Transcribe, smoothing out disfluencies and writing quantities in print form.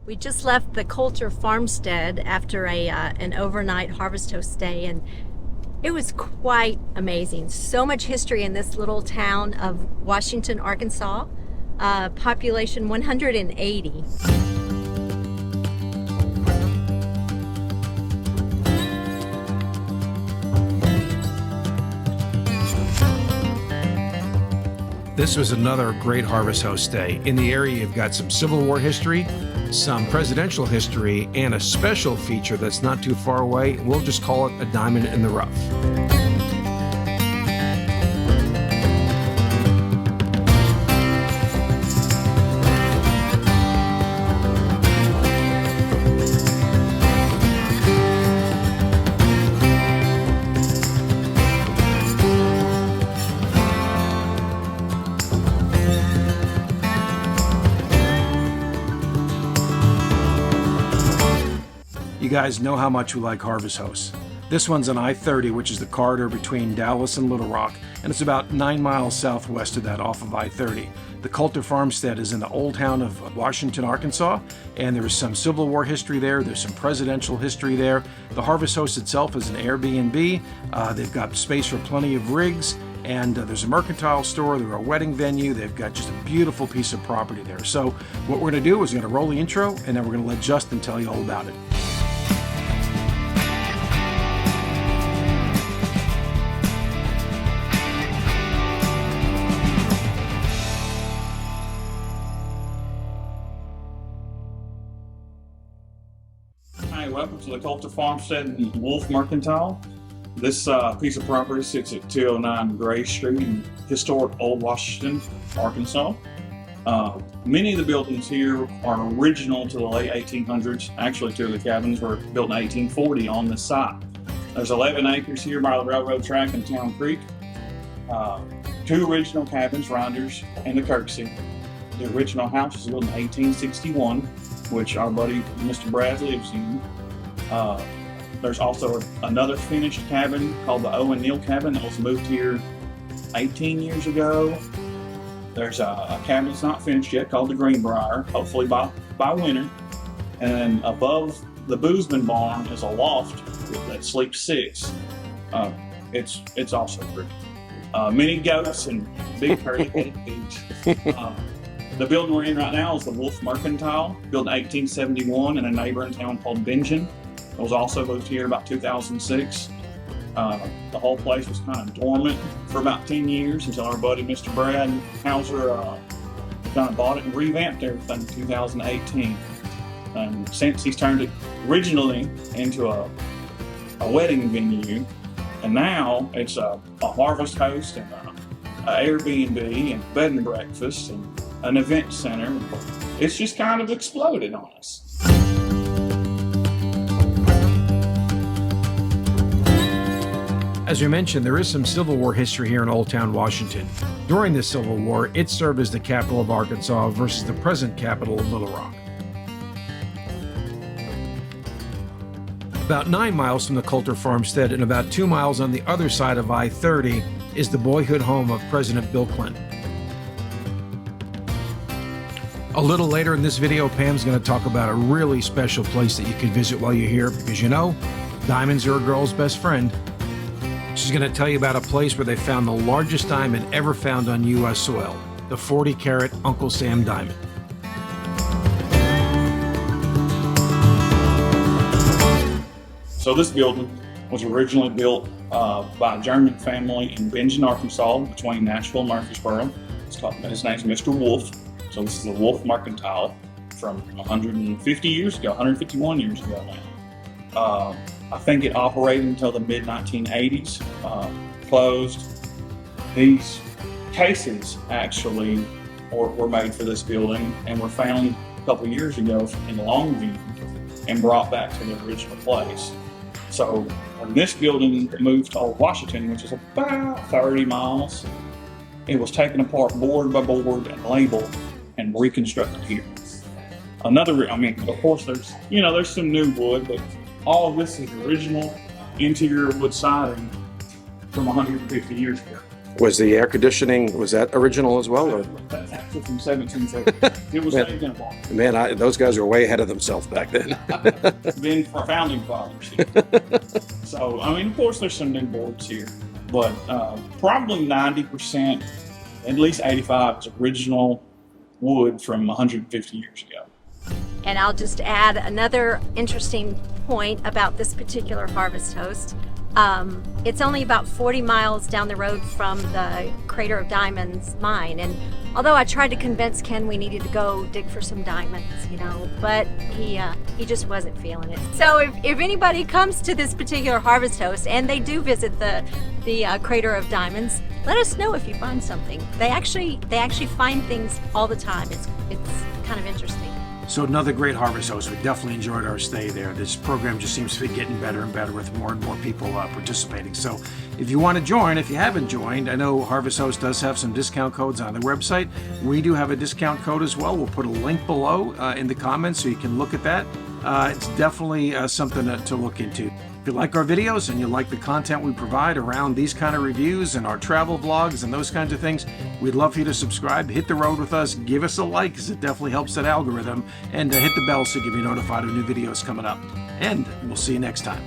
We just left the Coulter Farmstead after an overnight Harvest Host stay, and it was quite amazing. So much history in this little town of Washington, Arkansas. Population 180. This was another great Harvest Host stay. In the area, you've got some Civil War history, some presidential history, and a special feature that's not too far away. We'll just call it a diamond in the rough. You guys know how much we like Harvest Hosts. This one's on I-30, which is the corridor between Dallas and Little Rock, and it's about 9 miles southwest of that off of I-30. The Coulter Farmstead is in the old town of Washington, Arkansas, and there is some Civil War history there. There's some presidential history there. The Harvest Host itself is an Airbnb. They've got space for plenty of rigs, and there's a Mercantile store. They're a wedding venue. They've got just a beautiful piece of property there. So what we're going to do is we're going to roll the intro, and then we're going to let Justin tell you all about it. Hi, welcome to the Coulter Farmstead in Wolf Mercantile. This piece of property sits at 209 Gray Street in historic Old Washington, Arkansas. Many of the buildings here are original to the late 1800s. Actually, two of the cabins were built in 1840 on this site. There's 11 acres here by the railroad track and Town Creek. Two original cabins, Rinders and the Kirksey. The original house was built in 1861, which our buddy Mr. Brad lives in. There's also another finished cabin called the Owen Neal cabin that was moved here 18 years ago. There's a cabin that's not finished yet called the Greenbrier, hopefully by winter. And then above the Boozman barn is a loft that sleeps 6. It's also pretty. Many goats and big curly-headed pigs. The building we're in right now is the Wolf Mercantile, built in 1871 in a neighboring town called Bingen. It was also moved here about 2006. The whole place was kind of dormant for about 10 years until our buddy Mr. Brad Hauser kind of bought it and revamped everything in 2018. And since he's turned it originally into a wedding venue, and now it's a Harvest Host and an Airbnb and bed and breakfast and an event center. It's just kind of exploded on us. As we mentioned, there is some Civil War history here in Old Town, Washington. During the Civil War, it served as the capital of Arkansas versus the present capital of Little Rock. About 9 miles from the Coulter Farmstead and about 2 miles on the other side of I-30 is the boyhood home of President Bill Clinton. A little later in this video, Pam's going to talk about a really special place that you can visit while you're here because, you know, diamonds are a girl's best friend. She's going to tell you about a place where they found the largest diamond ever found on U.S. soil, the 40-carat Uncle Sam diamond. So this building was originally built by a German family in Bingen, Arkansas, between Nashville and Murfreesboro. His name's Mr. Wolf. So this is the Wolf Mercantile from 150 years ago, 151 years ago now. I think it operated until the mid-1980s, closed. These cases actually were made for this building and were found a couple years ago in Longview and brought back to the original place. So when this building moved to Old Washington, which is about 30 miles, it was taken apart board by board and labeled and reconstructed here. Of course there's some new wood, but all of this is original interior wood siding from 150 years ago. Was the air conditioning, was that original as well? Or? That's actually from 1770. It was Man. saved in a barn. Man, those guys were way ahead of themselves back then. Been for founding fathers. So, I mean, of course, there's some new boards here, but probably 90%, at least 85, is original wood from 150 years ago. And I'll just add another interesting point about this particular harvest host. It's only about 40 miles down the road from the Crater of Diamonds mine. And although I tried to convince Ken we needed to go dig for some diamonds, you know, but he just wasn't feeling it. So if anybody comes to this particular harvest host and they do visit the Crater of Diamonds, let us know if you find something. They actually find things all the time. It's kind of interesting. So another great harvest host. We definitely enjoyed our stay there. This program just seems to be getting better and better with more and more people participating. So if you want to join, if you haven't joined, I know Harvest Host does have some discount codes on their website. We do have a discount code as well. We'll put a link below in the comments so you can look at that. It's definitely something to look into. If you like our videos and you like the content we provide around these kind of reviews and our travel vlogs and those kinds of things, we'd love for you to subscribe, hit the road with us, give us a like because it definitely helps that algorithm, and hit the bell so you can be notified of new videos coming up. And we'll see you next time.